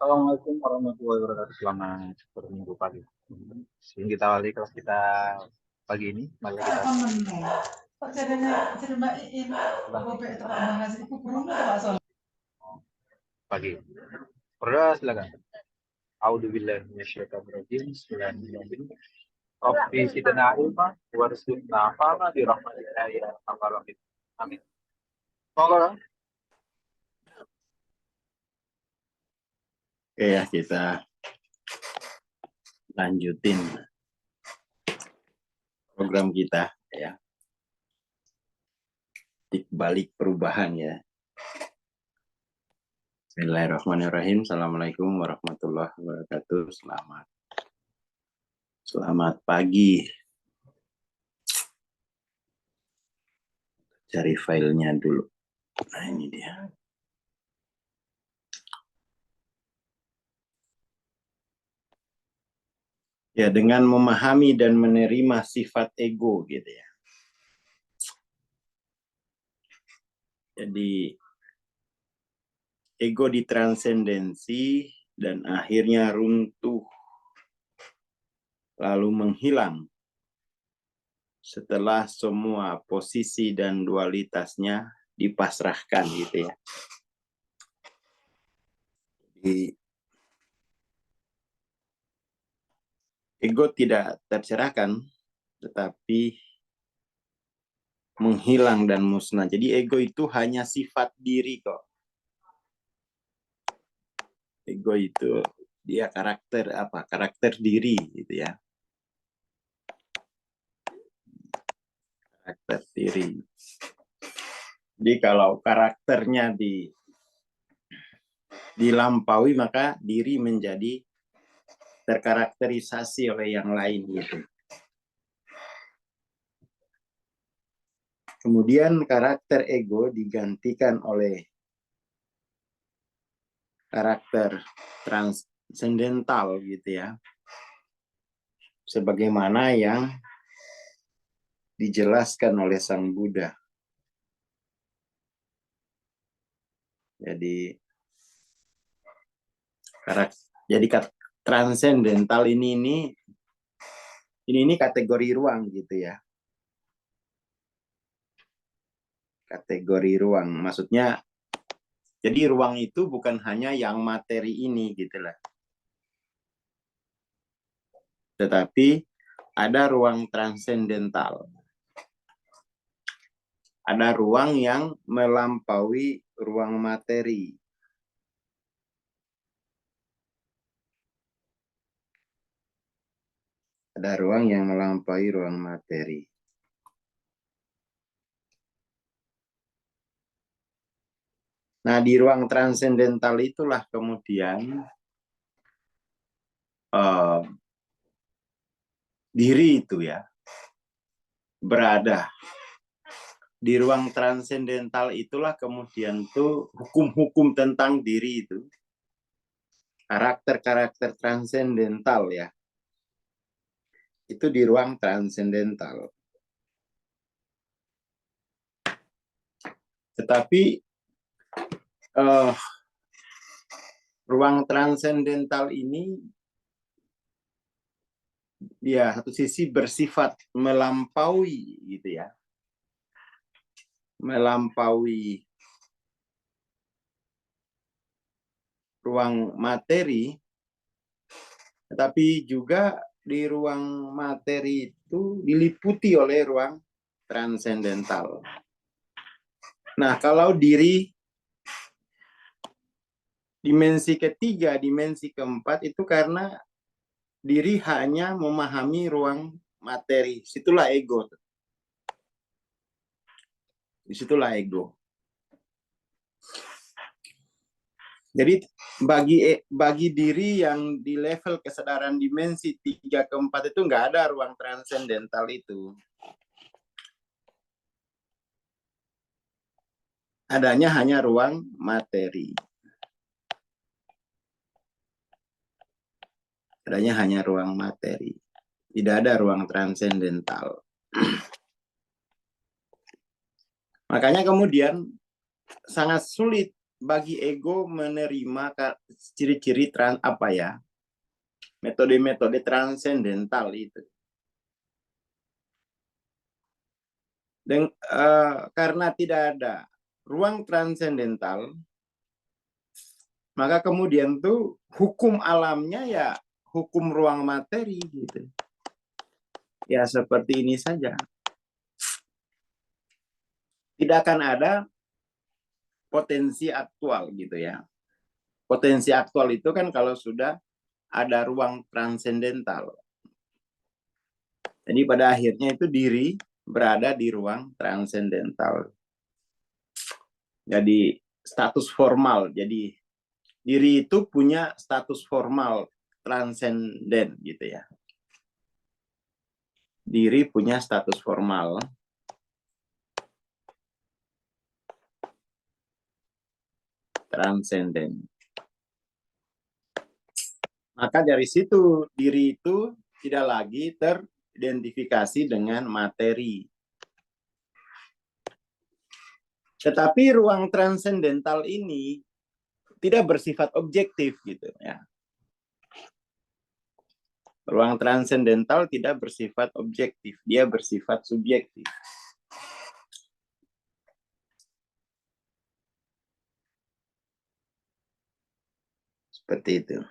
Assalamualaikum warahmatullahi wabarakatuh. Selamat berminggu pagi. Sebelum kita awali kelas kita pagi ini, mari kita pagi. Berdoa silakan. A'udzubillahi minasyaitonirrajim. Bismillahirrahmanirrahim. Rabbi zidna ilma warzuqna fahma bi rahmatika ya arhamar rahimin. Amin. Monggo. Oke ya, kita lanjutin program kita ya. Di balik perubahan ya. Bismillahirrahmanirrahim. Assalamualaikum warahmatullahi wabarakatuh. Selamat pagi. Cari filenya dulu. Nah, ini dia. Ya, dengan memahami dan menerima sifat ego gitu ya. Jadi ego ditransendensi dan akhirnya runtuh lalu menghilang setelah semua posisi dan dualitasnya dipasrahkan gitu ya. Jadi ego tidak tercerahkan, tetapi menghilang dan musnah. Jadi ego itu hanya sifat diri kok. Ego itu dia karakter apa? Karakter diri gitu ya. Karakter diri. Jadi kalau karakternya dilampaui, maka diri menjadi terkarakterisasi oleh yang lain gitu. Kemudian karakter ego digantikan oleh karakter transendental gitu ya. Sebagaimana yang dijelaskan oleh Sang Buddha. Jadi transendental ini kategori ruang gitu ya. Kategori ruang, maksudnya jadi ruang itu bukan hanya yang materi ini gitu lah. Tetapi ada ruang transendental. Ada ruang yang melampaui ruang materi. Ada ruang yang melampaui ruang materi. Nah, di ruang transendental itulah kemudian diri itu ya berada. Di ruang transendental itulah kemudian tuh hukum-hukum tentang diri itu. Karakter-karakter transendental ya. Itu di ruang transendental. Tetapi ruang transendental ini ya satu sisi bersifat melampaui gitu ya. Melampaui ruang materi, tetapi juga di ruang materi itu diliputi oleh ruang transendental. Nah, kalau diri dimensi ketiga, dimensi keempat itu karena diri hanya memahami ruang materi. Situlah ego. Disitulah ego. Jadi bagi diri yang di level kesadaran dimensi 3 ke 4 itu nggak ada ruang transendental itu. Adanya hanya ruang materi. Adanya hanya ruang materi. Tidak ada ruang transendental. Makanya kemudian sangat sulit bagi ego menerima ciri-ciri metode-metode transendental itu. Dan karena tidak ada ruang transendental, maka kemudian tuh hukum alamnya ya hukum ruang materi gitu. Ya seperti ini saja. Tidak akan ada potensi aktual gitu ya. Potensi aktual itu kan kalau sudah ada ruang transendental. Jadi pada akhirnya itu diri berada di ruang transendental. Jadi status formal. Jadi diri itu punya status formal transenden gitu ya. Diri punya status formal transenden. Maka dari situ diri itu tidak lagi teridentifikasi dengan materi. Tetapi ruang transendental ini tidak bersifat objektif gitu ya. Ruang transendental tidak bersifat objektif, dia bersifat subjektif. Seperti itu.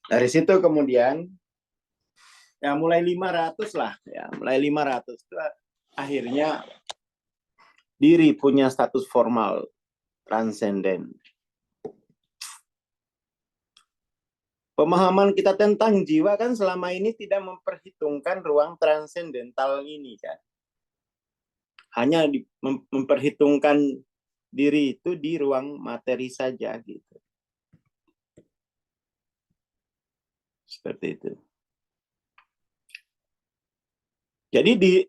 Dari situ kemudian ya mulai 500 lah ya, mulai 500 itu akhirnya diri punya status formal transenden. Pemahaman kita tentang jiwa kan selama ini tidak memperhitungkan ruang transendental ini kan. Hanya memperhitungkan diri itu di ruang materi saja gitu. Seperti itu. Jadi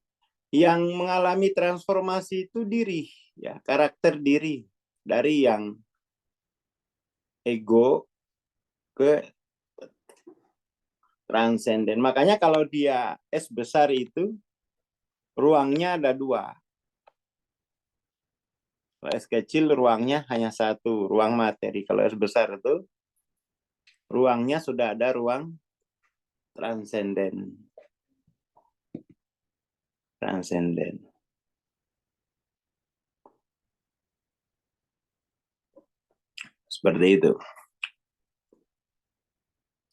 yang mengalami transformasi itu diri, ya, karakter diri dari yang ego ke transenden. Makanya kalau dia S besar itu ruangnya ada 2. Kalau S kecil ruangnya hanya 1, ruang materi. Kalau S besar itu ruangnya sudah ada ruang transenden. Transenden. Seperti itu.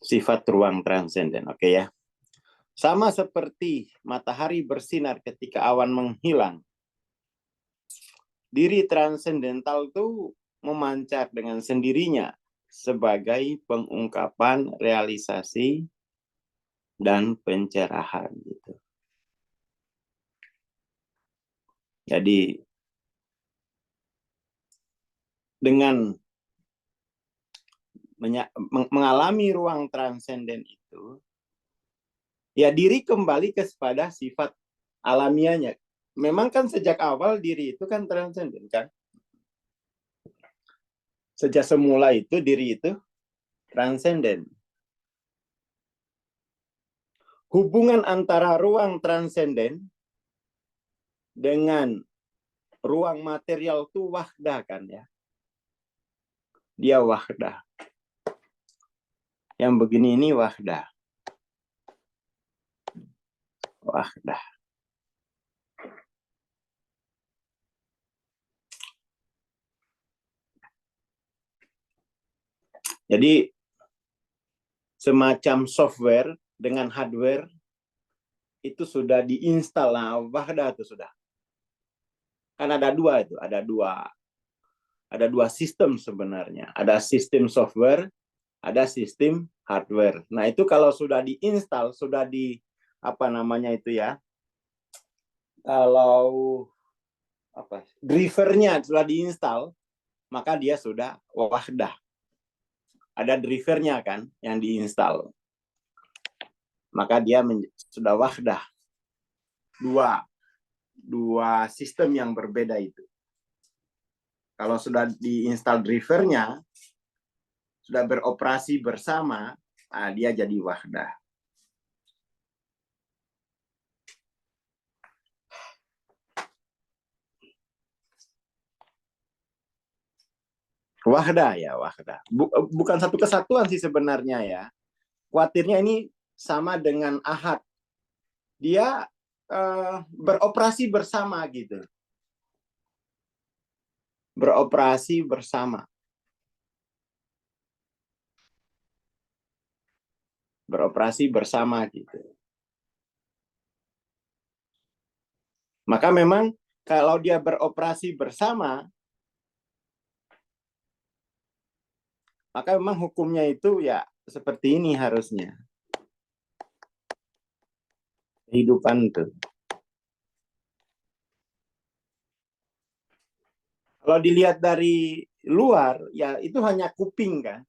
Sifat ruang transenden, oke ya. Sama seperti matahari bersinar ketika awan menghilang. Diri transendental itu memancar dengan sendirinya sebagai pengungkapan realisasi dan pencerahan gitu. Jadi dengan mengalami ruang transenden itu, ya diri kembali kepada sifat alamiahnya. Memang kan sejak awal diri itu kan transenden kan. Sejak semula itu diri itu transenden. Hubungan antara ruang transenden dengan ruang material itu wahdah kan ya. Dia wahdah. Yang begini ini wahdah. Wahdah. Jadi semacam software dengan hardware itu sudah diinstal. Nah, wahdah itu sudah. Kan ada 2 itu, ada dua sistem sebenarnya. Ada sistem software, ada sistem hardware. Nah, itu kalau sudah diinstal, sudah di apa namanya itu ya? Kalau drivernya sudah diinstal, maka dia sudah wahdah. Ada drivernya kan yang diinstal. Maka dia sudah wahdah. Dua sistem yang berbeda itu. Kalau sudah diinstal drivernya, sudah beroperasi bersama, dia jadi wahdah. Wahdah ya, wahdah. Bukan satu kesatuan sih sebenarnya ya. Khawatirnya ini sama dengan ahad. Dia beroperasi bersama gitu. Beroperasi bersama. Beroperasi bersama gitu. Maka memang kalau dia beroperasi bersama, maka memang hukumnya itu ya seperti ini harusnya. Kehidupan itu. Kalau dilihat dari luar, ya itu hanya kuping kan.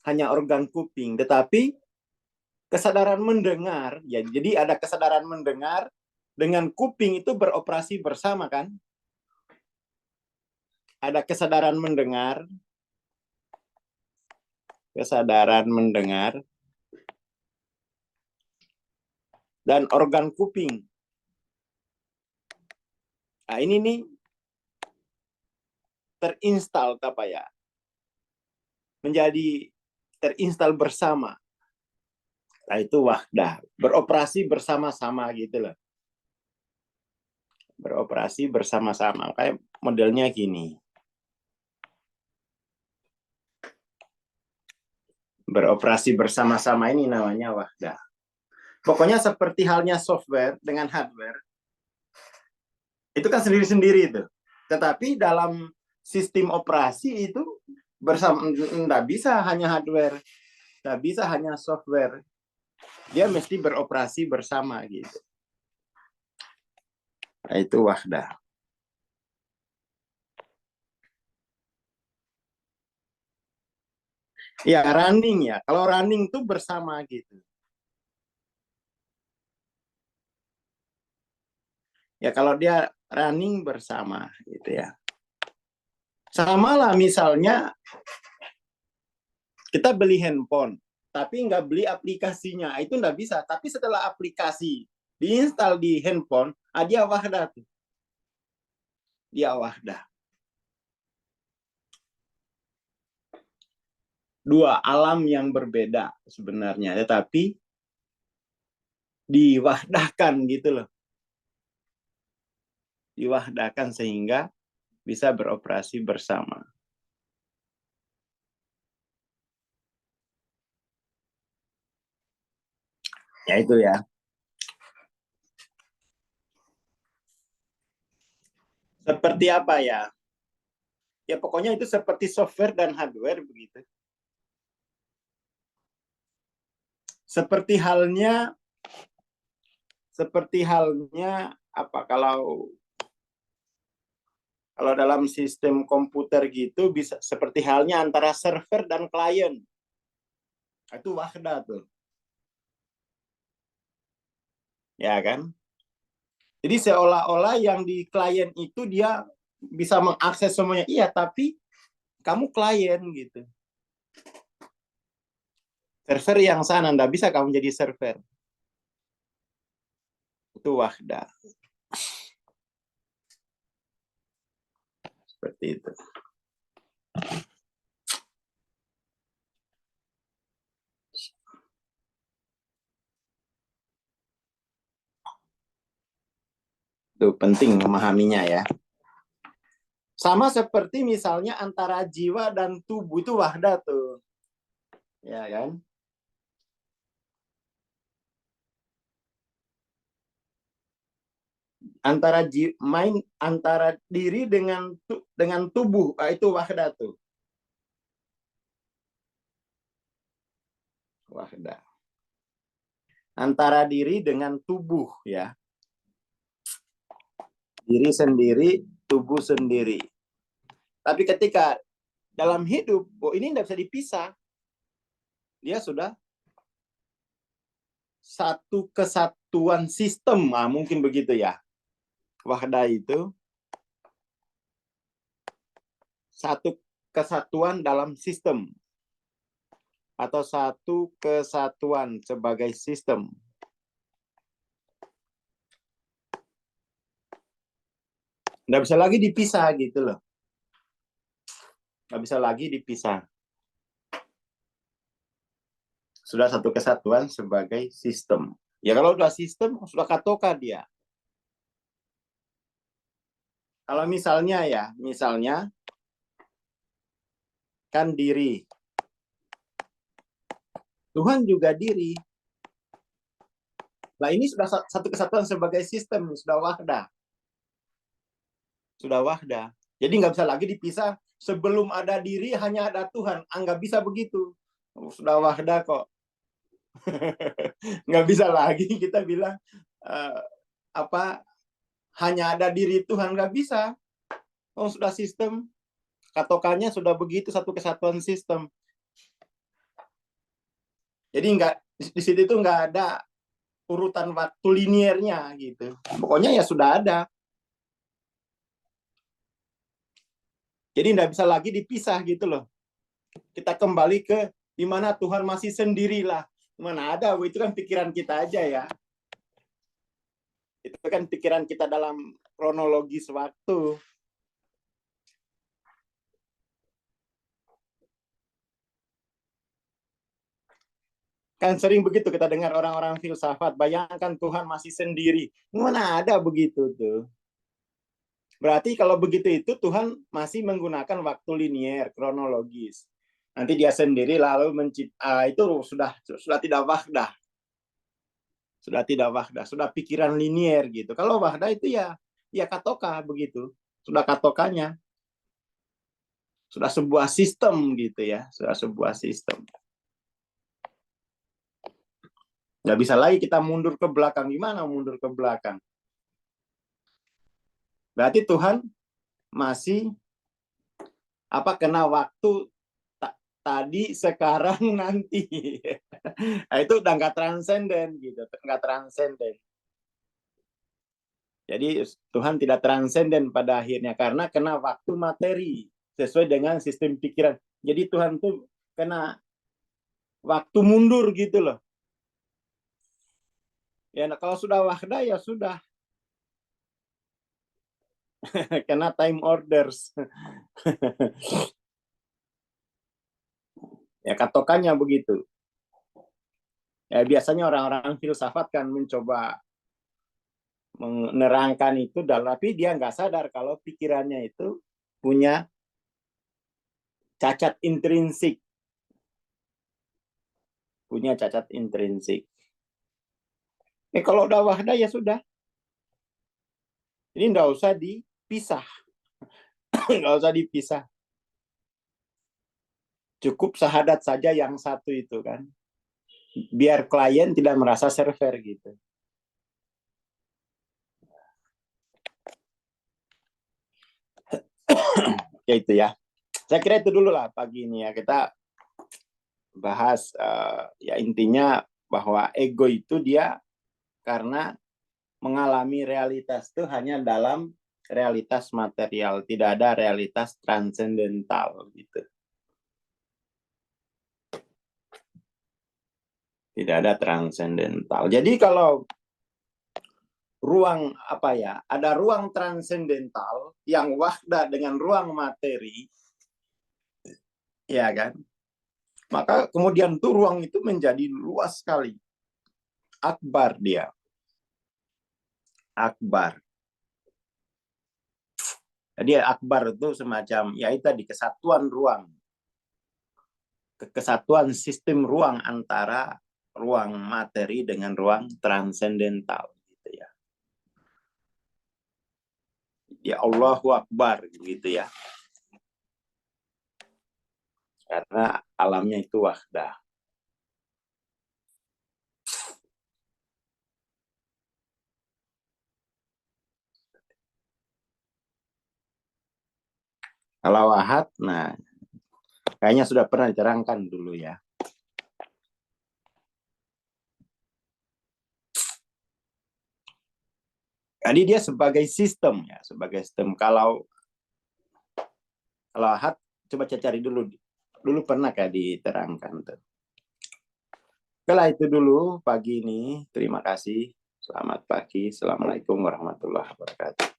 Hanya organ kuping. Tetapi kesadaran mendengar, ya jadi ada kesadaran mendengar dengan kuping itu beroperasi bersama kan. Ada kesadaran mendengar, dan organ kuping. Nah ini nih terinstal apa ya? Menjadi terinstal bersama. Nah itu wahdah, beroperasi bersama-sama gitu loh. Beroperasi bersama-sama. Kayak modelnya gini. Beroperasi bersama-sama ini namanya wahdah. Pokoknya seperti halnya software dengan hardware, itu kan sendiri-sendiri itu. Tetapi dalam sistem operasi itu bersama, nggak bisa hanya hardware, nggak bisa hanya software. Dia mesti beroperasi bersama gitu. Nah, itu wahdah. Ya running ya. Kalau running tuh bersama gitu. Ya kalau dia running bersama gitu ya. Sama lah misalnya kita beli handphone, tapi nggak beli aplikasinya. Itu nggak bisa. Tapi setelah aplikasi diinstal di handphone, dia wahdah tuh. Dia wahdah. Dua alam yang berbeda sebenarnya, tetapi diwahdahkan gitu loh. Diwahdahkan sehingga bisa beroperasi bersama. Ya itu ya. Seperti apa ya? Ya pokoknya itu seperti software dan hardware begitu. Seperti halnya apa kalau dalam sistem komputer gitu bisa seperti halnya antara server dan klien. Itu wahdah tuh. Ya kan? Jadi seolah-olah yang di klien itu dia bisa mengakses semuanya. Iya, tapi kamu klien gitu. Server yang sana, nggak bisa kamu jadi server. Itu wahdah. Seperti itu. Itu penting memahaminya ya. Sama seperti misalnya antara jiwa dan tubuh itu wahdah tuh. Ya kan? Antara diri dengan tubuh, itu wahdah tuh. Wahdah. Antara diri dengan tubuh ya. Diri sendiri, tubuh sendiri. Tapi ketika dalam hidup, ini tidak bisa dipisah. Dia sudah satu kesatuan sistem, mungkin begitu ya. Wahdah itu satu kesatuan dalam sistem atau satu kesatuan sebagai sistem. Nggak bisa lagi dipisah gitu loh. nggak bisa lagi dipisah. Sudah satu kesatuan sebagai sistem. Ya kalau udah sistem, sudah katoka dia. Kalau misalnya kan diri. Tuhan juga diri. Nah ini sudah satu kesatuan sebagai sistem, sudah wahdah. Sudah wahdah. Jadi nggak bisa lagi dipisah. Sebelum ada diri hanya ada Tuhan. Nggak bisa begitu. Sudah wahdah kok. Nggak bisa lagi kita bilang hanya ada diri Tuhan, nggak bisa. Oh sudah sistem, katokannya sudah begitu, satu kesatuan sistem. Jadi di situ itu nggak ada urutan waktu liniernya gitu. Pokoknya ya sudah ada. Jadi nggak bisa lagi dipisah gitu loh. Kita kembali ke di mana Tuhan masih sendirilah. Mana ada, itu kan pikiran kita aja ya. Itu kan pikiran kita dalam kronologis waktu. Kan sering begitu kita dengar orang-orang filsafat, bayangkan Tuhan masih sendiri. Mana ada begitu tuh. Berarti kalau begitu itu Tuhan masih menggunakan waktu linier, kronologis. Nanti dia sendiri lalu mencipta, itu sudah tidak wahdah. Sudah tidak wahdah, sudah pikiran linier gitu. Kalau wahdah itu ya katoka begitu. Sudah katokannya. Sudah sebuah sistem gitu ya, sudah sebuah sistem. Nggak bisa lagi kita mundur ke belakang. Gimana mundur ke belakang? Berarti Tuhan masih kena waktu tadi, sekarang, nanti. Nah, itu udah nggak transenden gitu, nggak transenden. Jadi Tuhan tidak transenden pada akhirnya karena kena waktu materi sesuai dengan sistem pikiran. Jadi Tuhan tuh kena waktu mundur gitu loh. Ya kalau sudah wahdah ya sudah. Kena time orders. Ya katokannya begitu. Ya biasanya orang-orang filsafat kan mencoba menerangkan itu, tapi dia nggak sadar kalau pikirannya itu punya cacat intrinsik. Punya cacat intrinsik. Kalau udah wahdah ya sudah. Ini nggak usah dipisah. Nggak usah dipisah. Cukup syahadat saja yang satu itu kan. Biar klien tidak merasa server gitu. Ya itu ya. Saya kira itu dulu lah pagi ini ya. Kita bahas ya intinya bahwa ego itu dia karena mengalami realitas itu hanya dalam realitas material, tidak ada realitas transendental gitu. Tidak ada transendental. Jadi kalau ruang ada ruang transendental yang wahdah dengan ruang materi, ya kan? Maka kemudian tuh ruang itu menjadi luas sekali. Akbar dia. Akbar. Jadi akbar itu semacam ya itu tadi kesatuan ruang. Kesatuan sistem ruang antara ruang materi dengan ruang transendental gitu ya. Ya Allahu Akbar gitu ya. Karena alamnya itu wahdah. Kalau ahad, nah kayaknya sudah pernah diterangkan dulu ya. Jadi dia sebagai sistem ya, sebagai sistem. Kalau ahad, coba cari dulu. Dulu pernah kayak diterangkan tuh. Kalau itu dulu pagi ini. Terima kasih. Selamat pagi. Assalamualaikum warahmatullahi wabarakatuh.